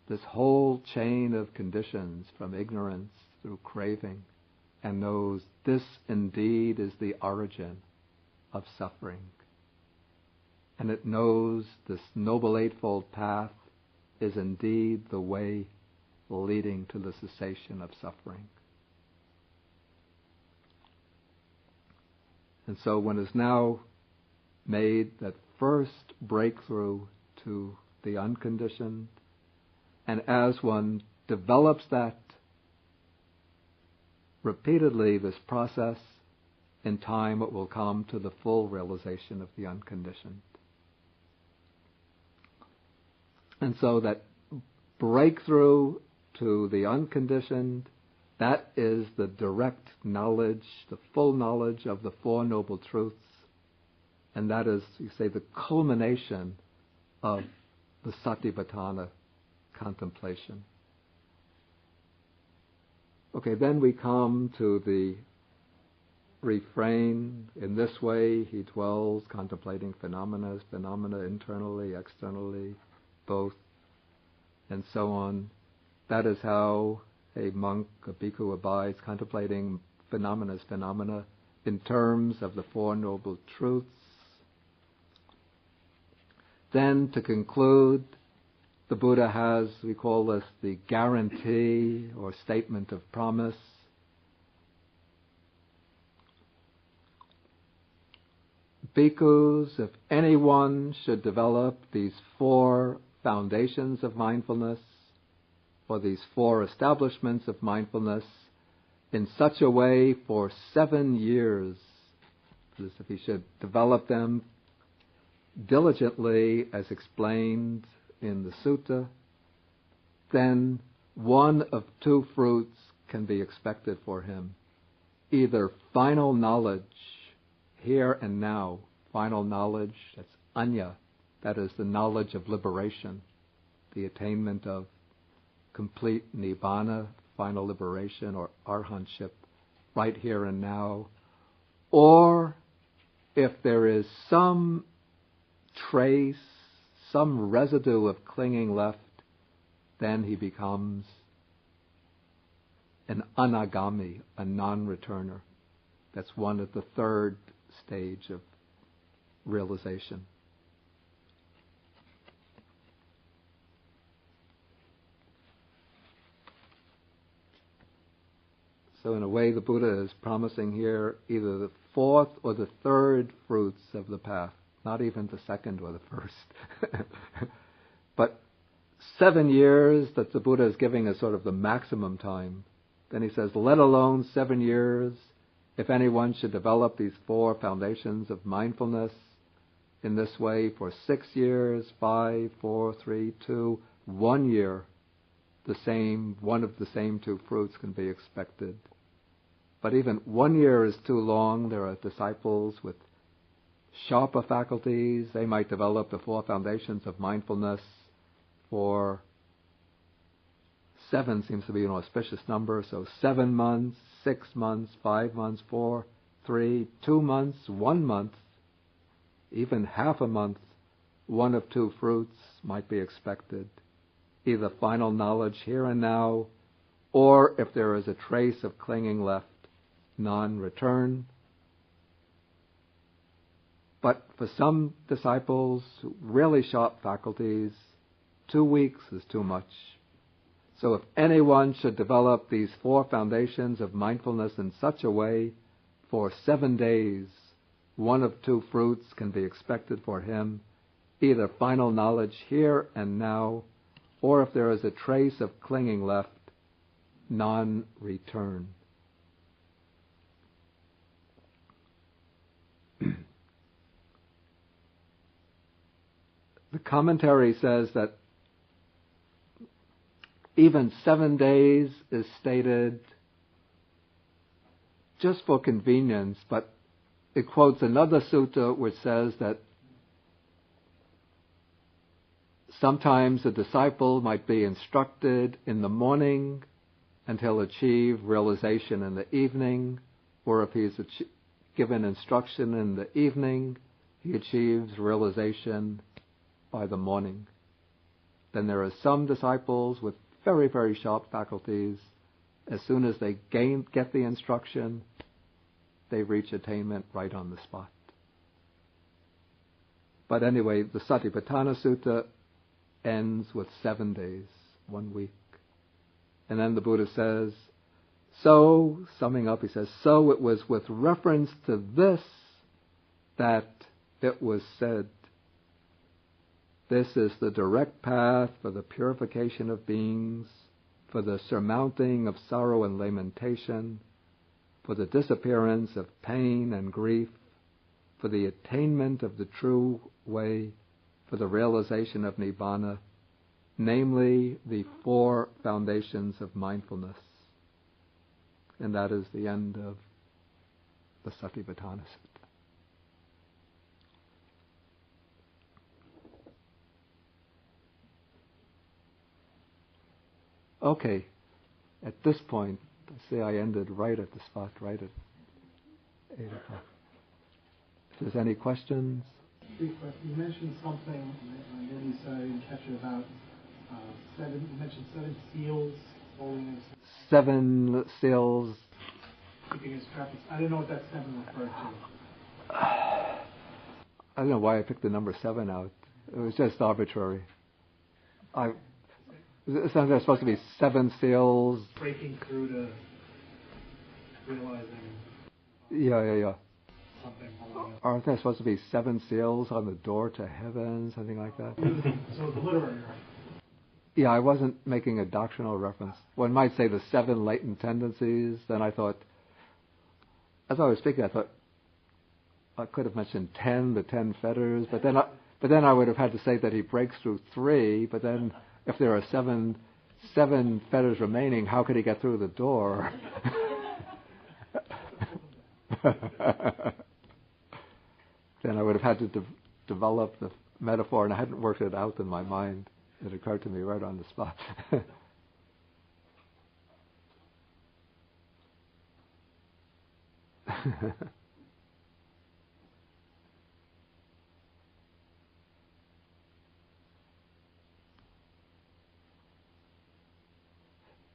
this whole chain of conditions from ignorance through craving and knows this indeed is the origin of suffering. And it knows this Noble Eightfold Path is indeed the way leading to the cessation of suffering. And so one has now made that first breakthrough to the unconditioned, and as one develops that repeatedly, this process, in time it will come to the full realization of the unconditioned. And so that breakthrough to the unconditioned, that is the direct knowledge, the full knowledge of the Four Noble Truths, and that is, you say, the culmination of the Satipatthana contemplation. Okay, then we come to the refrain, in this way he dwells contemplating phenomena internally, externally, both, and so on. That is how a monk, a bhikkhu abides contemplating phenomena in terms of the Four Noble Truths. Then, to conclude, the Buddha has, we call this the guarantee or statement of promise. Bhikkhus, if anyone should develop these four foundations of mindfulness, or these four establishments of mindfulness, in such a way for 7 years, as if he should develop them diligently as explained in the sutta, then one of two fruits can be expected for him. Either final knowledge, here and now, final knowledge, that's anya, that is the knowledge of liberation, the attainment of complete nibbana, final liberation or arhatship, right here and now. Or if there is some trace, some residue of clinging left, then he becomes an anagami, a non-returner. That's one of the third stage of realization. So in a way, the Buddha is promising here either the fourth or the third fruits of the path, not even the second or the first. But 7 years that the Buddha is giving as sort of the maximum time. Then he says, let alone 7 years, if anyone should develop these four foundations of mindfulness in this way for 6 years, 5, 4, 3, 2, 1 year, one of the same two fruits can be expected. But even 1 year is too long. There are disciples with sharper faculties. They might develop the four foundations of mindfulness for 7 seems to be an auspicious number. So 7 months, 6 months, 5 months, 4, 3, 2 months, 1 month, even half a month, one of two fruits might be expected. Either final knowledge here and now, or if there is a trace of clinging left, non-return. But for some disciples, really sharp faculties, 2 weeks is too much. So if anyone should develop these four foundations of mindfulness in such a way, for 7 days, one of two fruits can be expected for him, either final knowledge here and now, or if there is a trace of clinging left, non-return. The commentary says that even 7 days is stated just for convenience, but it quotes another sutta which says that sometimes a disciple might be instructed in the morning and he'll achieve realization in the evening, or if he's given instruction in the evening, he achieves realization by the morning. Then there are some disciples with very, very sharp faculties. As soon as they get the instruction, they reach attainment right on the spot. But anyway, the Satipatthana Sutta ends with 7 days, 1 week. And then the Buddha says, so, summing up, he says, so it was with reference to this that it was said, this is the direct path for the purification of beings, for the surmounting of sorrow and lamentation, for the disappearance of pain and grief, for the attainment of the true way, for the realization of Nibbana, namely the four foundations of mindfulness. And that is the end of the Satipatthana Sutta. Okay, at this point, I say I ended right at the spot, right at 8 o'clock. If there's any questions? You mentioned something, I didn't catch it, about you mentioned 7 seals holding his 7 seals. keeping his preference. I didn't know what that 7 referred to. I don't know why I picked the number 7 out. It was just arbitrary. It's supposed to be 7 seals. Breaking through to realizing Yeah. something holding up. Aren't there supposed to be 7 seals on the door to heaven, something like that? So the literary right? Yeah, I wasn't making a doctrinal reference. One might say the 7 latent tendencies. Then I thought, as I was speaking, I thought I could have mentioned 10, the 10 fetters, but then I would have had to say that he breaks through 3. But then, if there are 7 fetters remaining, how could he get through the door? Then I would have had to develop the metaphor, and I hadn't worked it out in my mind. It occurred to me right on the spot.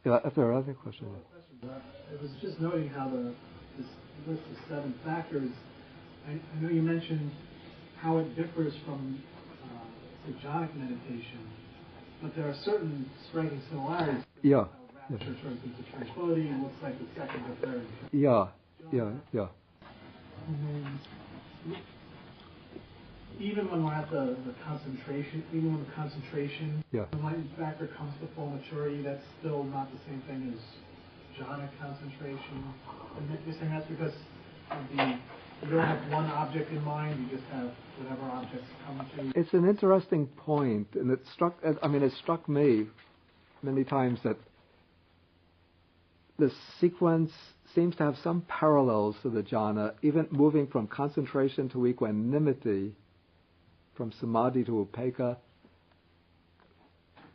Yeah, if there are other questions. I was just noting how this list of 7 factors, I know you mentioned how it differs from the jhanic meditation, but there are certain striking similarities. Yeah. Rapture turns into tranquility and looks like the second or third. Yeah. Even when we're at the concentration, even when the concentration, Yeah. the enlightenment factor comes to full maturity, that's still not the same thing as jhanic concentration. And you're saying that's because you don't have one object in mind, you just have whatever objects come to. It's an interesting point, and it struck me many times that the sequence seems to have some parallels to the jhana, even moving from concentration to equanimity, from samadhi to upekkha.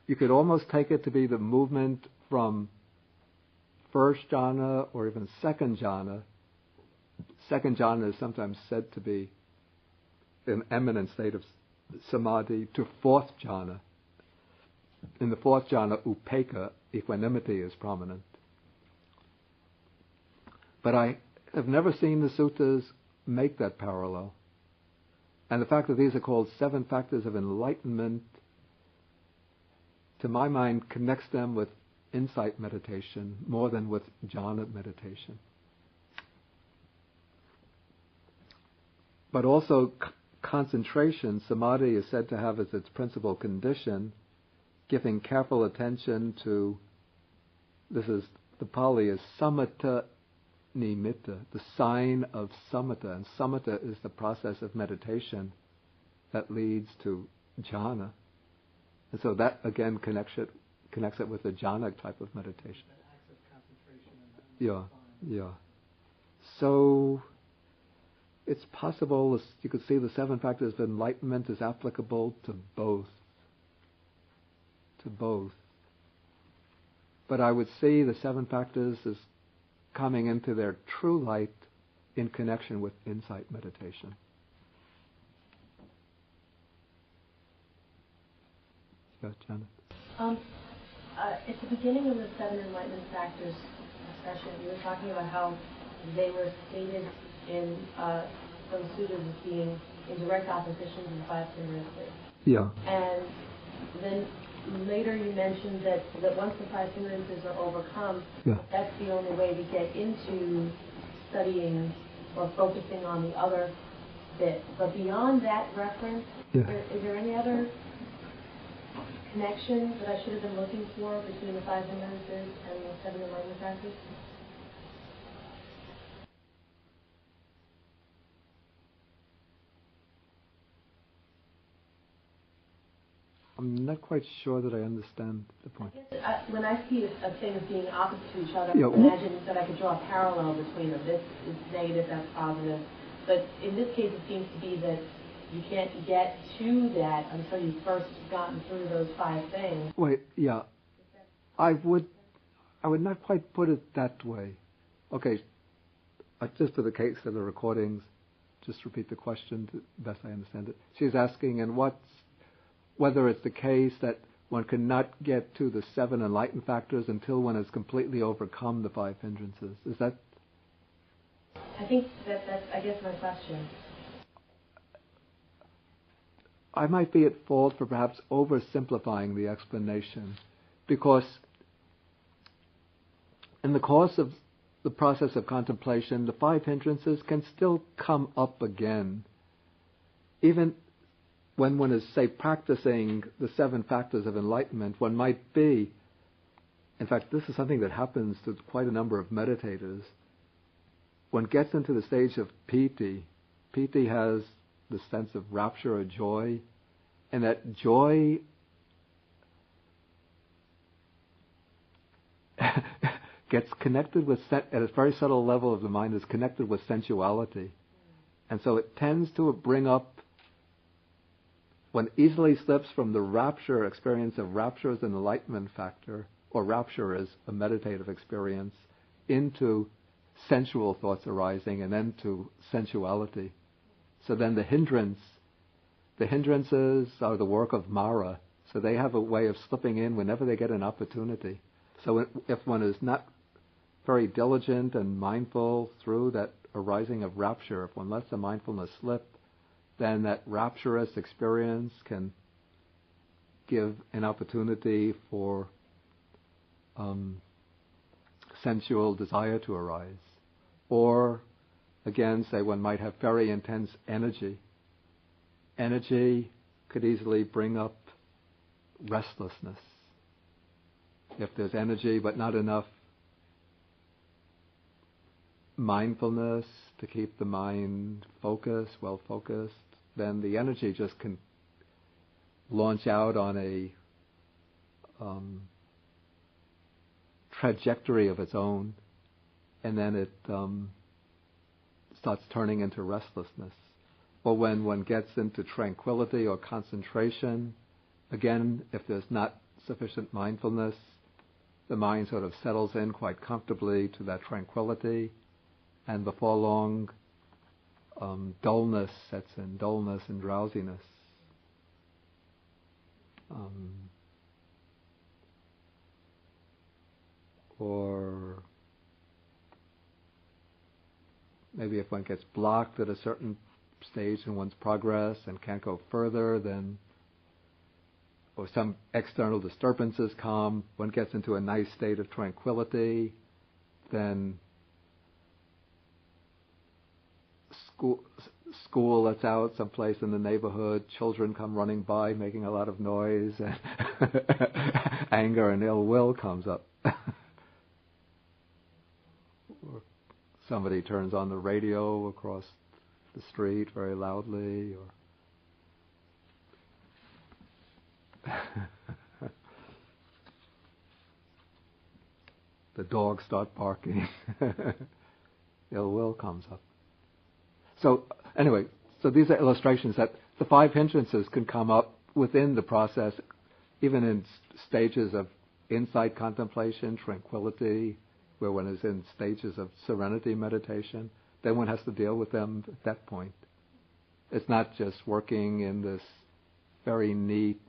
You could almost take it to be the movement from first jhana or even second jhana. Second jhana is sometimes said to be an eminent state of samadhi, to fourth jhana. In the fourth jhana, upekkha, equanimity, is prominent. But I have never seen the suttas make that parallel. And the fact that these are called 7 factors of enlightenment, to my mind, connects them with insight meditation more than with jhana meditation. But also concentration, samadhi is said to have as its principal condition giving careful attention to, this is, the Pali is samatha nimitta, the sign of samatha. And samatha is the process of meditation that leads to jhana. And so that again connects it with the jhana type of meditation. That acts of concentration. Yeah. So it's possible you could see the 7 factors of enlightenment is applicable to both. But I would see the 7 factors as coming into their true light in connection with insight meditation. Yeah, Janet. At the beginning of the 7 enlightenment factors discussion, you were talking about how they were stated in some suttas as being in direct opposition to the 5 hindrances. Yeah. And then later you mentioned that once the 5 hindrances are overcome, that's the only way to get into studying or focusing on the other bit. But beyond that reference, is there any other connection that I should have been looking for between the 5 hindrances and the 7 enlightenment factors? I'm not quite sure that I understand the point. I guess when I see a thing as being opposite to each other, Yeah. I imagine that I could draw a parallel between them. This is negative, that's positive. But in this case, it seems to be that you can't get to that until you've first gotten through those 5 things. Wait, yeah. I would not quite put it that way. Okay, just for the case of the recordings, just repeat the question to the best I understand it. She's asking, whether it's the case that one cannot get to the 7 enlightened factors until one has completely overcome the 5 hindrances. Is that? I think that's, I guess, my question. I might be at fault for perhaps oversimplifying the explanation, because in the course of the process of contemplation, the 5 hindrances can still come up again. Even when one is, say, practicing the 7 factors of enlightenment, one might be, in fact, this is something that happens to quite a number of meditators. One gets into the stage of piti. Piti has the sense of rapture or joy, and that joy gets connected with, at a very subtle level of the mind, is connected with sensuality. And so it tends to bring up, one easily slips from the rapture experience of rapture as an enlightenment factor, or rapture as a meditative experience, into sensual thoughts arising, and then to sensuality. So then the hindrances are the work of Mara, so they have a way of slipping in whenever they get an opportunity. So if one is not very diligent and mindful through that arising of rapture, if one lets the mindfulness slip, then that rapturous experience can give an opportunity for sensual desire to arise. Or, again, say one might have very intense energy. Energy could easily bring up restlessness. If there's energy but not enough mindfulness to keep the mind focused, well focused, then the energy just can launch out on a trajectory of its own, and then it starts turning into restlessness. Or when one gets into tranquility or concentration, again, if there's not sufficient mindfulness, the mind sort of settles in quite comfortably to that tranquility, and before long, dullness sets in, dullness and drowsiness. Or maybe if one gets blocked at a certain stage in one's progress and can't go further, then, or some external disturbances come, one gets into a nice state of tranquility, then school lets out someplace in the neighborhood, children come running by making a lot of noise, and anger and ill will comes up. Or somebody turns on the radio across the street very loudly, or the dogs start barking. Ill will comes up. So anyway, so these are illustrations that the 5 hindrances can come up within the process, even in stages of insight contemplation, tranquility, where one is in stages of serenity meditation. Then one has to deal with them at that point. It's not just working in this very neat,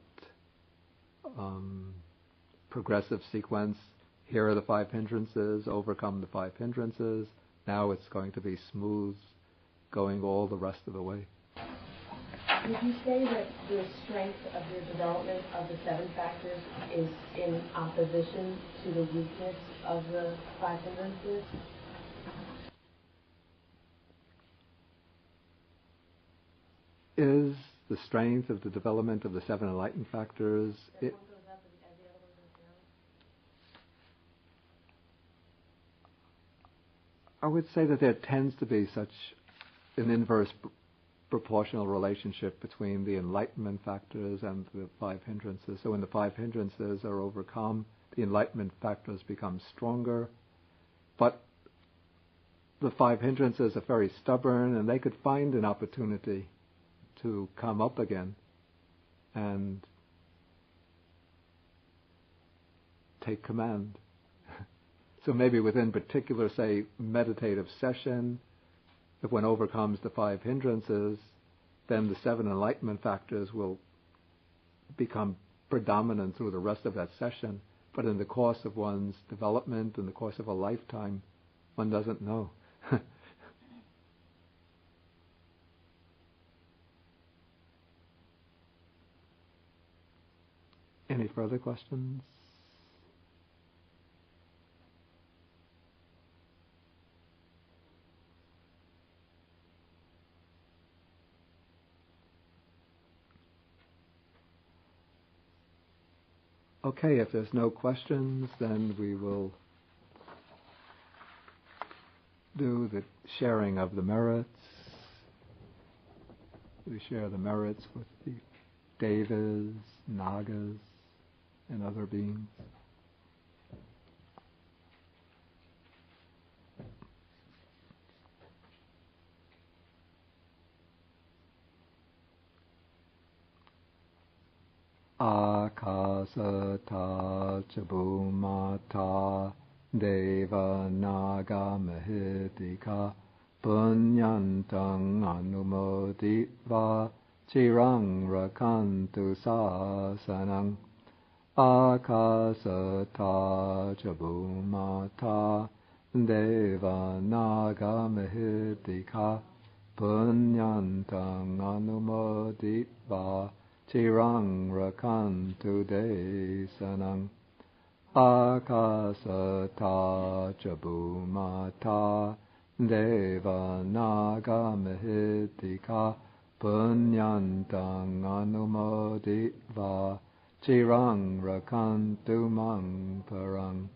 progressive sequence. Here are the 5 hindrances, overcome the 5 hindrances. Now it's going to be smooth, going all the rest of the way. Would you say that the strength of your development of the 7 factors is in opposition to the weakness of the 5 hindrances? Is the strength of the development of the 7 enlightened factors... One goes up as the other one goes down? I would say that there tends to be such an inverse proportional relationship between the enlightenment factors and the 5 hindrances. So when the 5 hindrances are overcome, the enlightenment factors become stronger. But the 5 hindrances are very stubborn, and they could find an opportunity to come up again and take command. So maybe within particular, say, meditative session, if one overcomes the 5 hindrances, then the 7 enlightenment factors will become predominant through the rest of that session, but in the course of one's development, in the course of a lifetime, one doesn't know. Any further questions? Okay, if there's no questions, then we will do the sharing of the merits. We share the merits with the devas, nagas, and other beings. Akasata chabumata deva naga mahitika punyantang anumoditva chirang rakantu sasanang. Akasata chabumata deva naga mahitika punyantang anumoditva chirang rakantu desanang. Akasata chabumata deva naga mahitika punyantang anumoditva chirang rakantu mang parang.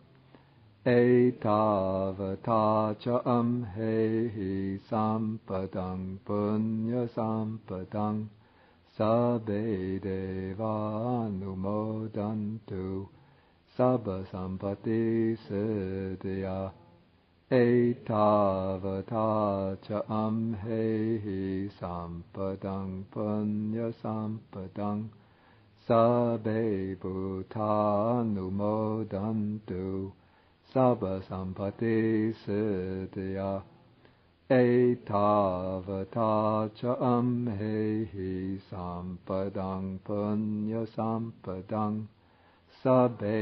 Etavata cha amhehi sampadang punya sampadang sabbe deva anumodantu sabba sampati siddhya. Etavata cha amhehi sampadang punya sampadang sabbe bhuta anumodantu sabba sampati siddhya. Etavata cha amhehi sampadang punya sampadang sabbe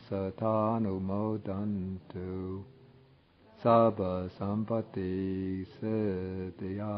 satanumodantu sabba sampati siddhya.